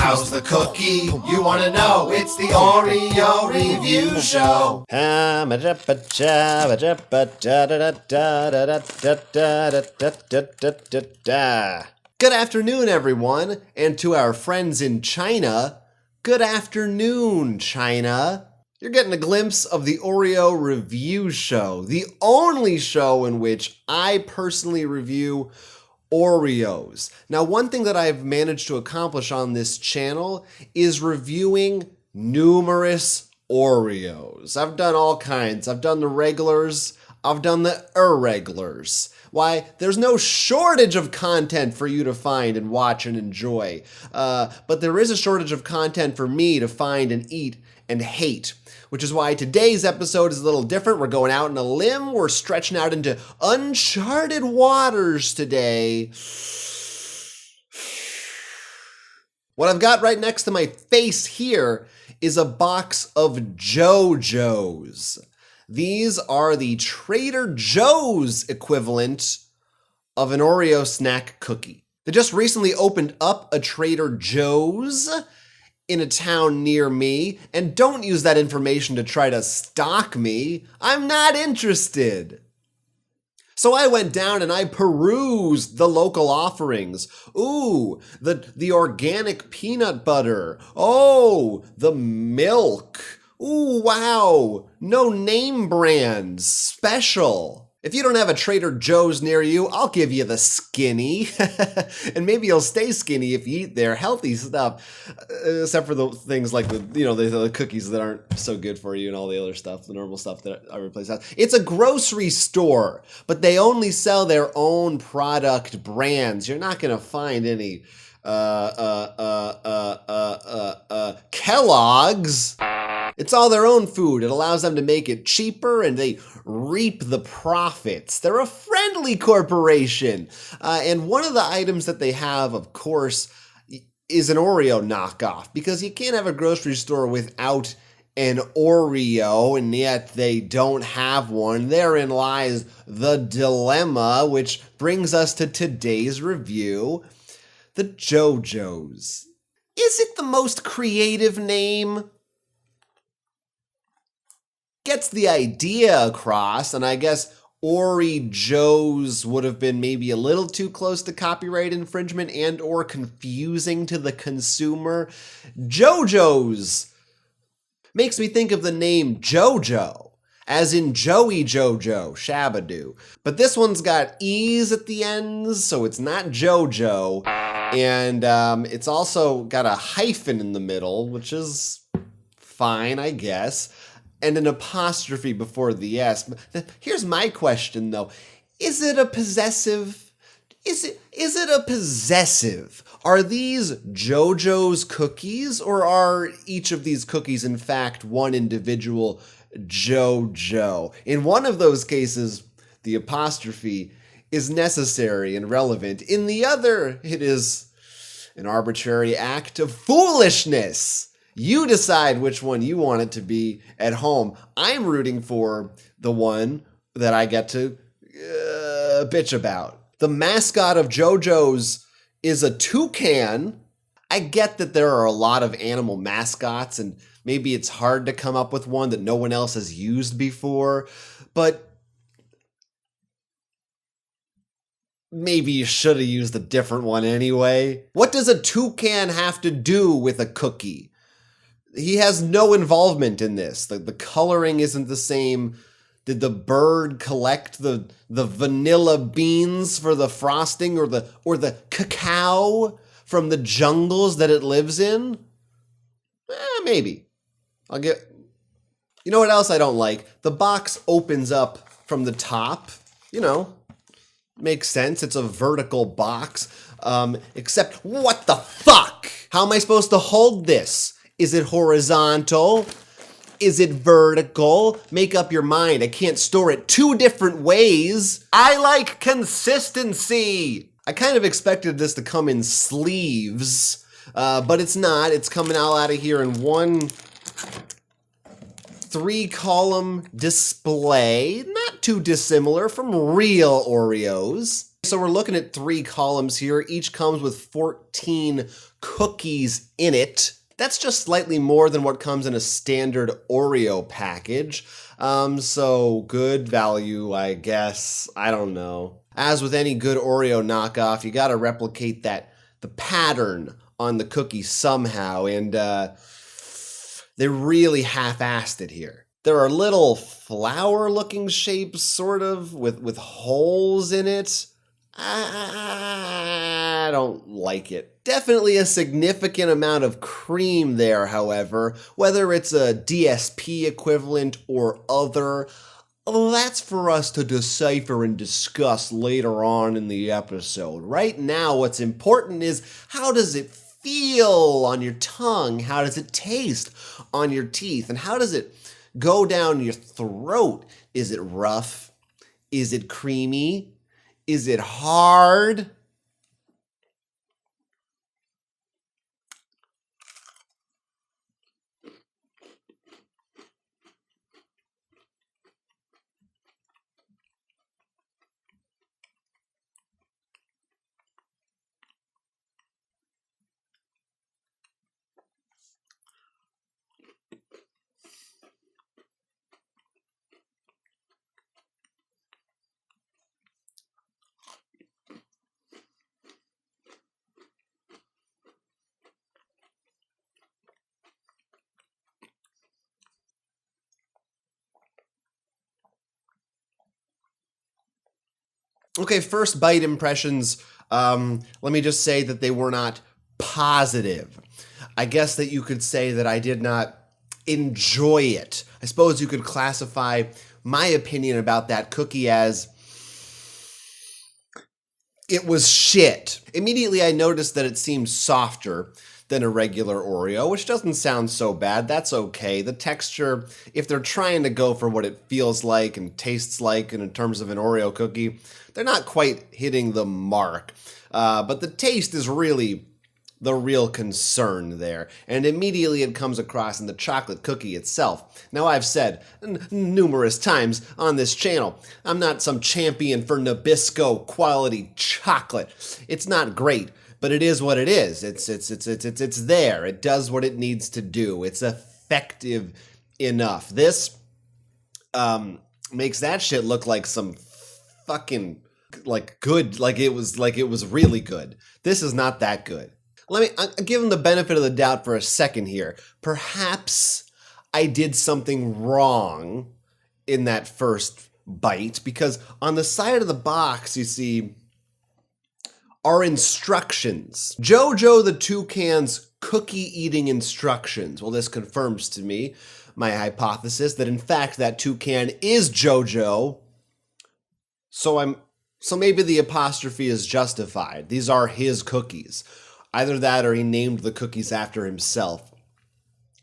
How's the cookie? You wanna know? It's the Oreo Review Show. Good afternoon, everyone, and to our friends in China, good afternoon, China. You're getting a glimpse of the Oreo Review Show, the only show in which I personally review Oreos. Now, one thing that I've managed to accomplish on this channel is reviewing numerous Oreos. I've done all kinds. I've done the regulars. I've done the irregulars. Why, there's no shortage of content for you to find and watch and enjoy. But there is a shortage of content for me to find and eat and hate. Which is why today's episode is a little different. We're going out on a limb. We're stretching out into uncharted waters today. What I've got right next to my face here is a box of JoJo's. These are the Trader Joe's equivalent of an Oreo snack cookie. They just recently opened up a Trader Joe's in a town near me, and don't use that information to try to stalk me. I'm not interested. So I went down and I perused the local offerings. Ooh, the organic peanut butter. Oh, the milk. Ooh, wow, no name brands, special. If you don't have a Trader Joe's near you, I'll give you the skinny. And maybe you'll stay skinny if you eat their healthy stuff. Except for the things like the cookies that aren't so good for you and all the other stuff, the normal stuff that I replace that. It's a grocery store, but they only sell their own product brands. You're not gonna find any Kellogg's. It's all their own food. It allows them to make it cheaper and they reap the profits. They're a friendly corporation. And one of the items that they have, of course, is an Oreo knockoff, because you can't have a grocery store without an Oreo, and yet they don't have one. Therein lies the dilemma, which brings us to today's review, the JoJo's. Is it the most creative name? Gets the idea across, and I guess Ori Joe's would have been maybe a little too close to copyright infringement and or confusing to the consumer. JoJo's makes me think of the name JoJo, as in Joey Jojo, Shabadoo. But this one's got E's at the ends, so it's not JoJo. And it's also got a hyphen in the middle, which is fine, I guess. And an apostrophe before the S. Here's my question, though. Is it a possessive? Is it a possessive? Are these JoJo's cookies, or are each of these cookies, in fact, one individual JoJo? In one of those cases, the apostrophe is necessary and relevant. In the other, it is an arbitrary act of foolishness. You decide which one you want it to be at home. I'm rooting for the one that I get to bitch about. The mascot of JoJo's is a toucan. I get that there are a lot of animal mascots, and maybe it's hard to come up with one that no one else has used before, but maybe you should have used a different one anyway. What does a toucan have to do with a cookie? He has no involvement in this. The coloring isn't the same. Did the bird collect the vanilla beans for the frosting, or the cacao from the jungles that it lives in? Maybe. You know what else I don't like? The box opens up from the top. Makes sense. It's a vertical box. Except, what the fuck? How am I supposed to hold this? Is it horizontal? Is it vertical? Make up your mind. I can't store it two different ways. I like consistency. I kind of expected this to come in sleeves, but it's not. It's coming all out of here in one 3-column display. Not too dissimilar from real Oreos. So we're looking at 3 columns here. Each comes with 14 cookies in it. That's just slightly more than what comes in a standard Oreo package. So good value, I guess. I don't know. As with any good Oreo knockoff, you gotta replicate the pattern on the cookie somehow, and they really half-assed it here. There are little flower-looking shapes, sort of, with holes in it. I don't like it. Definitely a significant amount of cream there, however. Whether it's a DSP equivalent or other, that's for us to decipher and discuss later on in the episode. Right now, what's important is, how does it feel on your tongue? How does it taste on your teeth? And how does it go down your throat? Is it rough? Is it creamy? Is it hard? Okay, first bite impressions. Let me just say that they were not positive. I guess that you could say that I did not enjoy it. I suppose you could classify my opinion about that cookie as it was shit. Immediately I noticed that it seemed softer than a regular Oreo, which doesn't sound so bad. That's okay. The texture, if they're trying to go for what it feels like and tastes like in terms of an Oreo cookie, they're not quite hitting the mark. But the taste is really the real concern there, and immediately it comes across in the chocolate cookie itself. Now, I've said numerous times on this channel, I'm not some champion for Nabisco quality chocolate. It's not great, but it is what it is. It's there. It does what it needs to do. It's effective enough. This makes that shit look like some fucking good, like it was really good. This is not that good. I'll give him the benefit of the doubt for a second here. Perhaps I did something wrong in that first bite, because on the side of the box, you see, are instructions. JoJo the Toucan's cookie eating instructions. Well, this confirms to me my hypothesis that in fact that toucan is JoJo. So maybe the apostrophe is justified. These are his cookies. Either that or he named the cookies after himself,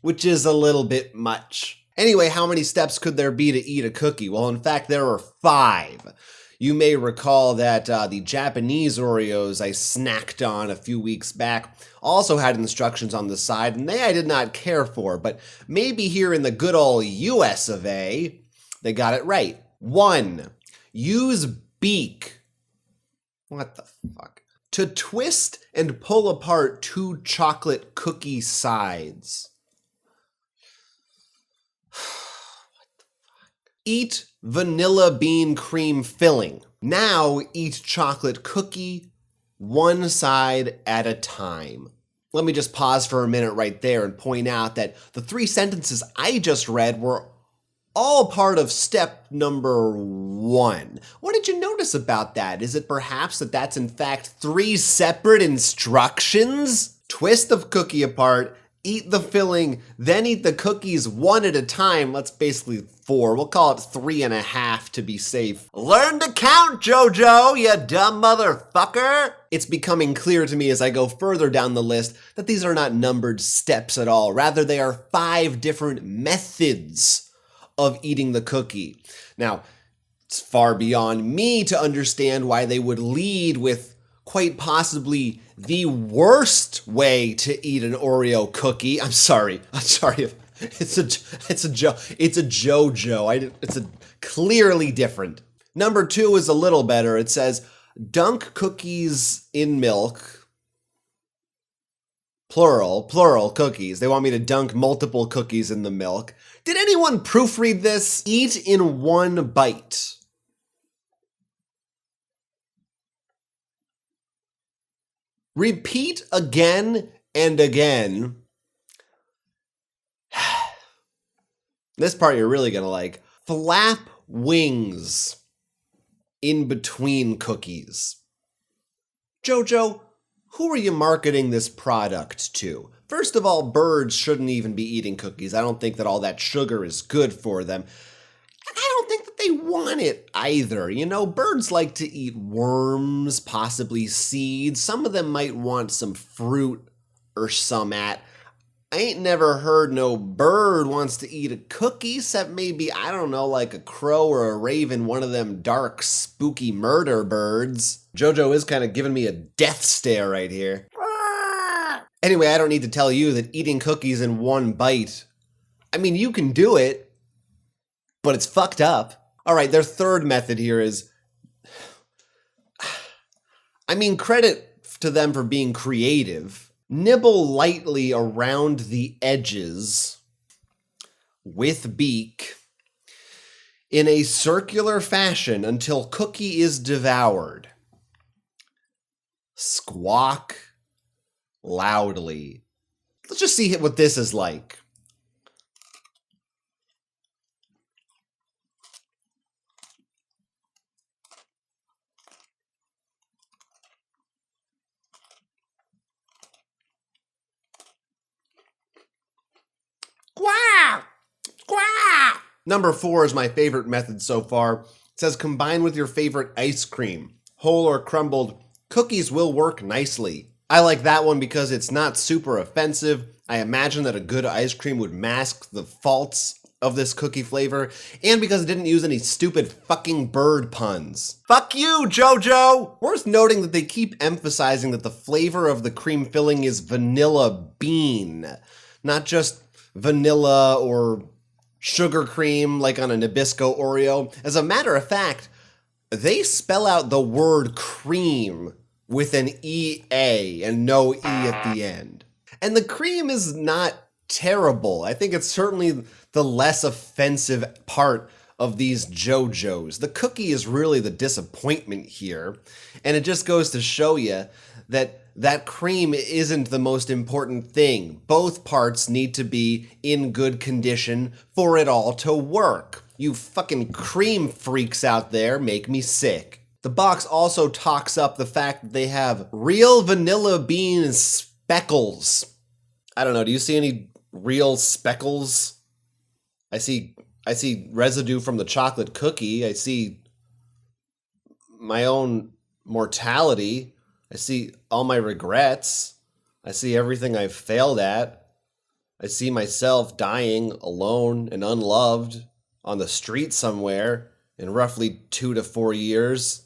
which is a little bit much. Anyway, how many steps could there be to eat a cookie? Well, in fact, there are 5. You may recall that the Japanese Oreos I snacked on a few weeks back also had instructions on the side, and I did not care for, but maybe here in the good old US of A, they got it right. 1, use beak. What the fuck? To twist and pull apart 2 chocolate cookie sides. What the fuck? Eat vanilla bean cream filling. Now eat chocolate cookie 1 side at a time. Let me just pause for a minute right there and point out that the 3 sentences I just read were all part of step number 1. What did you notice about that? Is it perhaps that that's in fact 3 separate instructions? Twist the cookie apart, eat the filling, then eat the cookies 1 at a time. That's basically 4. We'll call it 3.5 to be safe. Learn to count, JoJo, you dumb motherfucker! It's becoming clear to me as I go further down the list that these are not numbered steps at all. Rather, they are 5 different methods of eating the cookie. Now, it's far beyond me to understand why they would lead with quite possibly the worst way to eat an Oreo cookie. I'm sorry. It's a JoJo. It's clearly different. Number 2 is a little better. It says, dunk cookies in milk. Plural cookies. They want me to dunk multiple cookies in the milk. Did anyone proofread this? Eat in one bite. Repeat again and again. This part you're really gonna like. Flap wings in between cookies. Jojo, who are you marketing this product to? First of all, birds shouldn't even be eating cookies. I don't think that all that sugar is good for them. I don't think that they want it either. You know, birds like to eat worms, possibly seeds. Some of them might want some fruit or some at. I ain't never heard no bird wants to eat a cookie, except maybe, I don't know, like a crow or a raven, one of them dark, spooky murder birds. Jojo is kind of giving me a death stare right here. Anyway, I don't need to tell you that eating cookies in one bite, I mean, you can do it, but it's fucked up. All right, their third method here is, I mean, credit to them for being creative. Nibble lightly around the edges with beak in a circular fashion until cookie is devoured. Squawk loudly. Let's just see what this is like. Quack! Quack! Number 4 is my favorite method so far. It says combine with your favorite ice cream. Whole or crumbled, cookies will work nicely. I like that one because it's not super offensive. I imagine that a good ice cream would mask the faults of this cookie flavor, and because it didn't use any stupid fucking bird puns. Fuck you, Jojo! Worth noting that they keep emphasizing that the flavor of the cream filling is vanilla bean, not just vanilla or sugar cream like on a Nabisco Oreo. As a matter of fact, they spell out the word cream with an EA and no E at the end. And the cream is not terrible. I think it's certainly the less offensive part of these JoJo's. The cookie is really the disappointment here. And it just goes to show you that that cream isn't the most important thing. Both parts need to be in good condition for it all to work. You fucking cream freaks out there make me sick. The box also talks up the fact that they have real vanilla bean speckles. I don't know, do you see any real speckles? I see residue from the chocolate cookie. I see my own mortality. I see all my regrets. I see everything I've failed at. I see myself dying alone and unloved on the street somewhere in roughly 2 to 4 years.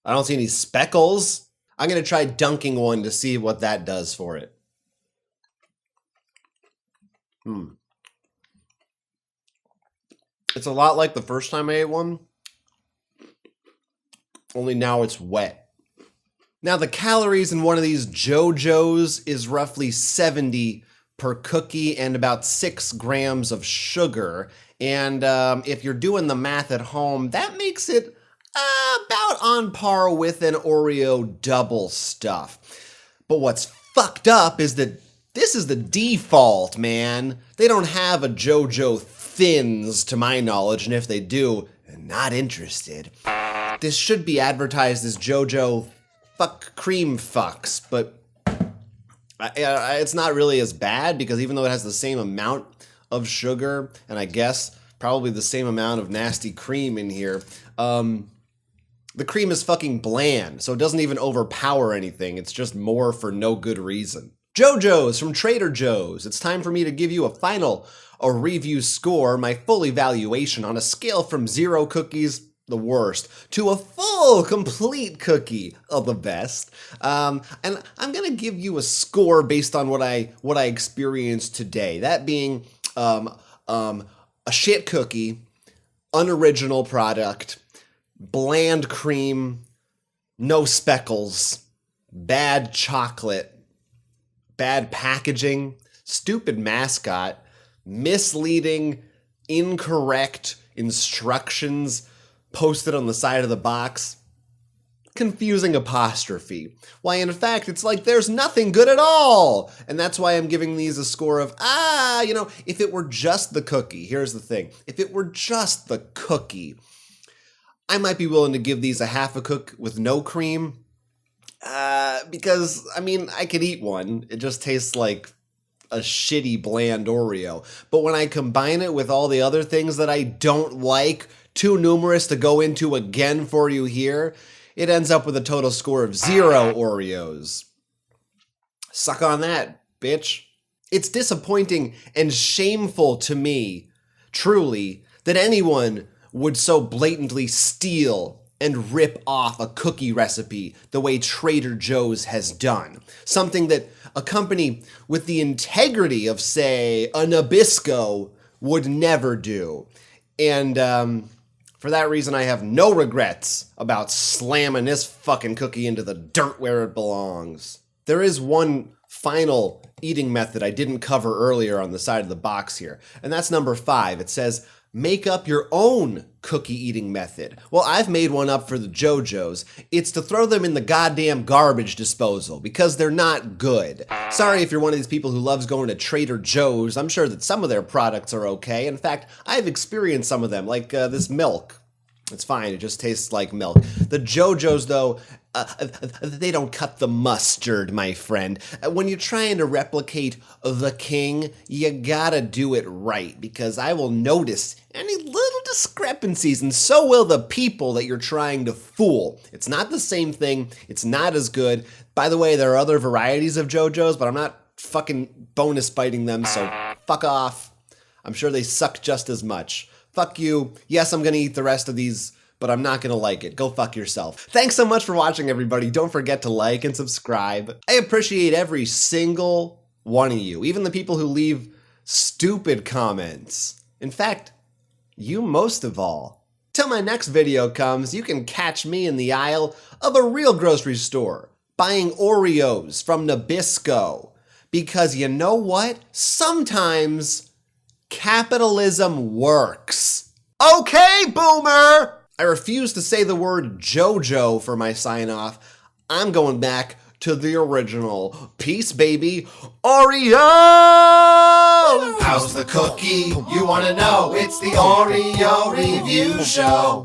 I don't see any speckles. I'm going to try dunking one to see what that does for it. It's a lot like the first time I ate one, only now it's wet. Now the calories in one of these JoJo's is roughly 70 per cookie and about 6 grams of sugar. And if you're doing the math at home, that makes it about on par with an Oreo double stuff. But what's fucked up is that this is the default, man. They don't have a JoJo Thins, to my knowledge, and if they do, I'm not interested. This should be advertised as JoJo Fuck Cream Fucks, but it's not really as bad because even though it has the same amount of sugar, and I guess probably the same amount of nasty cream in here, the cream is fucking bland, so it doesn't even overpower anything. It's just more for no good reason. JoJo's from Trader Joe's. It's time for me to give you a review score, my full evaluation on a scale from 0 cookies, the worst, to a full, complete cookie, the best. And I'm gonna give you a score based on what I experienced today. That being a shit cookie, unoriginal product, bland cream, no speckles, bad chocolate, bad packaging, stupid mascot, misleading, incorrect instructions posted on the side of the box, confusing apostrophe. Why, in fact, it's like there's nothing good at all. And that's why I'm giving these a score of, if it were just the cookie, here's the thing. If it were just the cookie, I might be willing to give these a half a cook with no cream. Because, I could eat one. It just tastes like a shitty, bland Oreo. But when I combine it with all the other things that I don't like, too numerous to go into again for you here, it ends up with a total score of 0 Oreos. Suck on that, bitch. It's disappointing and shameful to me, truly, that anyone would so blatantly steal and rip off a cookie recipe the way Trader Joe's has done. Something that a company with the integrity of, say, a Nabisco would never do. And for that reason, I have no regrets about slamming this fucking cookie into the dirt where it belongs. There is one final eating method I didn't cover earlier on the side of the box here, and that's number 5. It says, make up your own cookie eating method. Well, I've made one up for the JoJo's. It's to throw them in the goddamn garbage disposal because they're not good. Sorry if you're one of these people who loves going to Trader Joe's. I'm sure that some of their products are okay. In fact, I've experienced some of them, like this milk. It's fine. It just tastes like milk. The JoJo's, though, they don't cut the mustard, my friend. When you're trying to replicate the king, you gotta do it right, because I will notice any little discrepancies, and so will the people that you're trying to fool. It's not the same thing. It's not as good. By the way, there are other varieties of JoJo's, but I'm not fucking bonus biting them, so fuck off. I'm sure they suck just as much. Fuck you. Yes, I'm gonna eat the rest of these, but I'm not gonna like it. Go fuck yourself. Thanks so much for watching, everybody. Don't forget to like and subscribe. I appreciate every single one of you, even the people who leave stupid comments. In fact, you most of all. Till my next video comes, you can catch me in the aisle of a real grocery store, buying Oreos from Nabisco. Because you know what? Sometimes capitalism works. Okay, boomer! I refuse to say the word JoJo for my sign-off. I'm going back to the original. Peace, baby. Oreo! How's the cookie? You want to know? It's the Oreo Review Show.